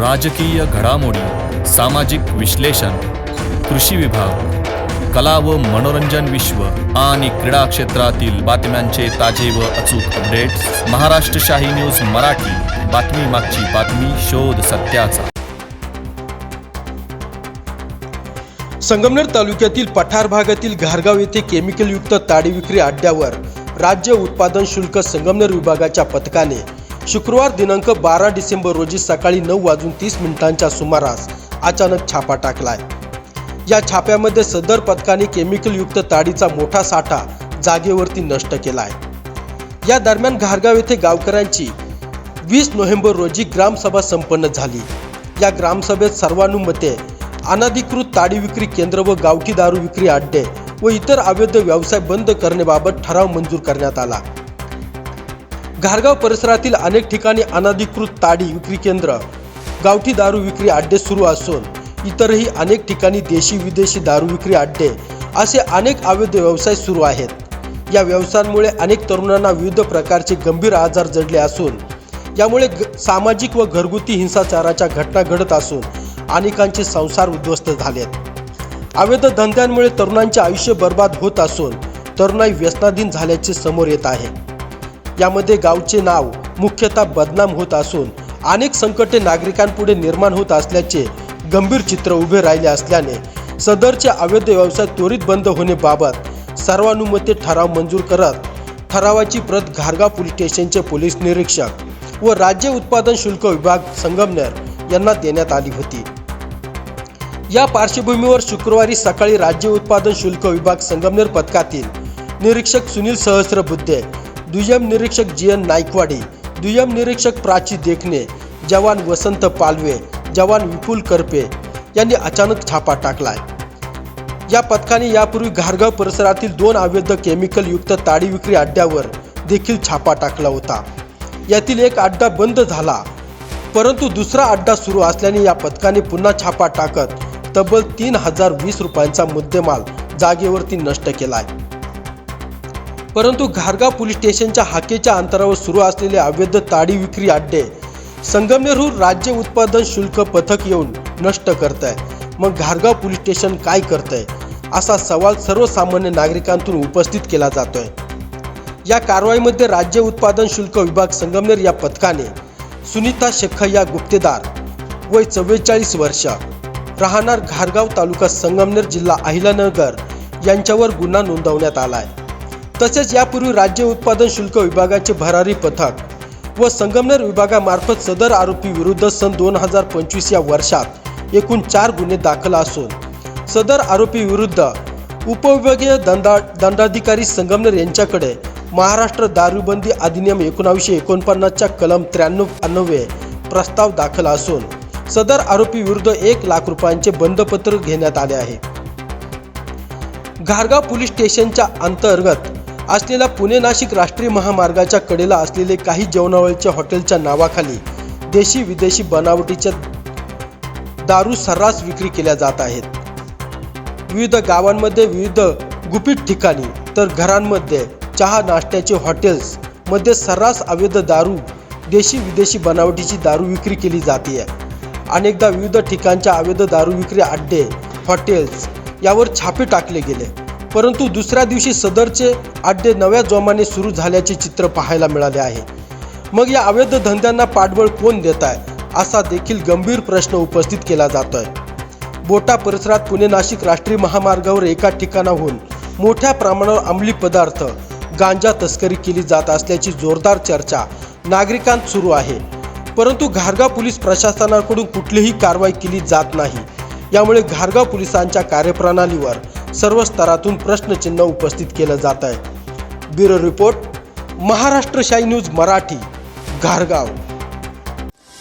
राजकीय घडामोडी, सामाजिक विश्लेषण, कृषी विभाग, कला व मनोरंजन विश्व आणि क्रीडा क्षेत्रातील बातम्यांचे ताजे व अचूक अपडेट्स महाराष्ट्र शाही न्यूज मराठी. बातमी मागची बातमी, शोध सत्याचा. संगमनेर तालुक्यातील पठार भागातील घारगाव येथे केमिकलयुक्त ताडी विक्री अड्ड्यावर राज्य उत्पादन शुल्क संगमनेर विभागाच्या पथकाने शुक्रवार दिनांक 12 डिसेंबर रोजी सकाळी 9:30 सुमारास अचानक छापा टाकलाय. या छाप्यामध्ये सदर पथकाने केमिकलयुक्त ताडीचा मोठा साठा जागेवरती नष्ट केलाय. या दरम्यान घारगाव येथे गावकऱ्यांची 20 नोव्हेंबर रोजी ग्रामसभा संपन्न झाली. या ग्रामसभेत सर्वानुमते अनधिकृत ताडी विक्री केंद्र व गावठी दारू विक्री अड्डे व इतर अवैध व्यवसाय बंद करण्याबाबत ठराव मंजूर करण्यात आला. घारगाव परिसरातील अनेक ठिकाणी अनधिकृत ताडी विक्री केंद्र, गावठी दारू विक्री अड्डे सुरू असून इतरही अनेक ठिकाणी देशी विदेशी दारू विक्री अड्डे असे अनेक अवैध व्यवसाय सुरू आहेत. या व्यवसायांमुळे अनेक तरुणांना विविध प्रकारचे गंभीर आजार जडले असून यामुळे सामाजिक व घरगुती हिंसाचाराच्या घटना घडत असून अनेकांचे संसार उद्ध्वस्त झालेत. अवैध धंद्यांमुळे तरुणांचे आयुष्य बर्बाद होत असून तरुणाई व्यसनाधीन झाल्याचे समोर येत आहे. यामध्ये गावचे नाव मुख्यतः बदनाम होत असून अनेक संकटे नागरिकांपुढे निर्माण होत असल्याचे गंभीर चित्र उभे राहिले असल्याने सदरचे अवैध व्यवसाय त्वरित बंद होण्याबाबत सर्वानुमते ठराव मंजूर करत ठरावाची प्रत घारगाव पोलीस स्टेशनचे पोलीस निरीक्षक व राज्य उत्पादन शुल्क विभाग संगमनेर यांना देण्यात आली होती. या पार्श्वभूमीवर शुक्रवारी सकाळी राज्य उत्पादन शुल्क विभाग संगमनेर पथकातील निरीक्षक सुनील सहस्रबुद्धे, दुय्यम निरीक्षक GN नाईकवाडी, दुय्यम निरीक्षक प्राची देखणे, जवान वसंत पालवे, जवान विपुल करपे यांनी अचानक छापा टाकलाय. या पथकाने यापूर्वी घारगाव परिसरातील 2 अवैध केमिकल युक्त ताडी विक्री अड्ड्यावर देखील छापा टाकला होता. यातील एक अड्डा बंद झाला, परंतु दुसरा अड्डा सुरू असल्याने या पथकाने पुन्हा छापा टाकत तब्बल 3020 रुपयांचा मुद्देमाल जागेवरती नष्ट केलाय. परंतु घारगाव पोलीस स्टेशनच्या हाकेच्या अंतरावर सुरू असलेले अवैध ताडी विक्री अड्डे संगमनेरहून राज्य उत्पादन शुल्क पथक येऊन नष्ट करतंय. मग घारगाव पोलीस स्टेशन काय करतंय असा सवाल सर्वसामान्य नागरिकांतून उपस्थित केला जातोय. या कारवाईमध्ये राज्य उत्पादन शुल्क विभाग संगमनेर या पथकाने सुनीता शेखय्या गुप्तेदार, वय 44 वर्ष, राहणार घारगाव, तालुका संगमनेर, जिल्हा अहिल्यानगर यांच्यावर गुन्हा नोंदवण्यात आलाय. तसेच यापूर्वी राज्य उत्पादन शुल्क विभागाचे भरारी पथक व संगमनेर विभागामार्फत सदर आरोपी विरुद्ध सन 2025 या वर्षात एकूण 4 गुन्हे दाखल असून सदर आरोपी विरुद्ध उपविभागीय दंडाधिकारी संगमनेर यांच्याकडे महाराष्ट्र दारूबंदी अधिनियम 1949च्या कलम 93 प्रस्ताव दाखल असून सदर आरोपी विरुद्ध 1 लाख रुपयांचे बंधपत्र घेण्यात आले आहे. घारगाव पोलीस स्टेशनच्या अंतर्गत असलेल्या पुणे नाशिक राष्ट्रीय महामार्गाच्या कडेला असलेले काही जेवणावळीच्या हॉटेलच्या नावाखाली देशी विदेशी बनावटीच्या दारू सर्रास विक्री केल्या जात आहेत. विविध गावांमध्ये विविध गुपित ठिकाणी तर घरांमध्ये चहा नाश्त्याचे हॉटेल्स मध्ये सर्रास अवैध दारू, देशी विदेशी बनावटीची दारू विक्री केली जाते. अनेकदा विविध ठिकाणच्या अवैध दारू विक्री अड्डे, हॉटेल्स यावर छापे टाकले गेले, परंतु दुसऱ्या दिवशी सदरचे अड्डे नव्या जोमाने सुरू झाल्याचे चित्र पाहायला मिळाले आहे. मग या अवैध धंद्यांना पाठबळ कोण देत आहे असा देखील गंभीर प्रश्न उपस्थित केला जातोय. बोटा परिसरात पुणे नाशिक राष्ट्रीय महामार्गावर एका ठिकाणाहून मोठ्या प्रमाणावर अंमली पदार्थ, गांजा तस्करी केली जात असल्याची जोरदार चर्चा नागरिकांत सुरू आहे. परंतु घारगाव पोलीस प्रशासनाकडून कुठलीही कारवाई केली जात नाही. यामुळे घारगाव पोलिसांच्या कार्यप्रणालीवर सर्व स्तरातून प्रश्नचिन्ह उपस्थित केलं जात आहे. ब्युरो रिपोर्ट, महाराष्ट्र शाही न्यूज मराठी, घारगाव.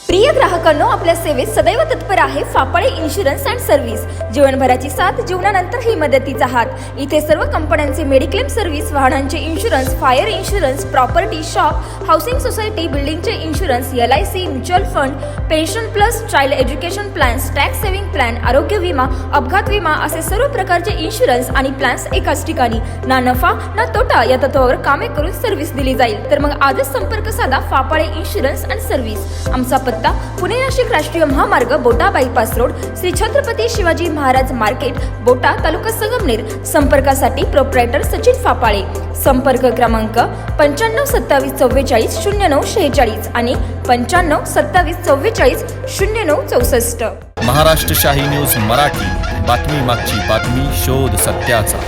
प्रिय ग्राहकांनो, आपल्या सेवेत सदैव तत्पर आहे फापाळे इन्शुरन्स अँड सर्व्हिस. जीवनभराची साथ, जीवनानंतरही मदतीचा हात. इथे सर्व कंपन्यांचे मेडिक्लेम सर्व्हिस, वाहनांचे insurance, fire insurance, property, shop, housing society, बिल्डिंगचे insurance, LIC, mutual fund, pension plus, child education plans, tax saving plan, आरोग्य विमा, अपघात विमा असे सर्व प्रकारचे इन्शुरन्स आणि प्लॅन्स एकाच ठिकाणी. ना नफा ना तोटा या तत्वावर कामे करून सर्व्हिस दिली जाईल. तर मग आजच संपर्क साधा फापाळे इन्शुरन्स अँड सर्व्हिस. आमचा पत्ता पत्ता पुणे नाशिक राष्ट्रीय महामार्ग बोटा bypass road, Shri Chhatrapati Shivaji Maharaj market, बोटा, तालुका संगमनेर. संपर्कासाठी प्रोप्रायटर सचिन फापाळे. संपर्क क्रमांक 95 27 44 09 46 आणि 95 27 44 09 64. महाराष्ट्र शाही न्यूज मराठी, बातमी मागची बातमी, शोध सत्याचा.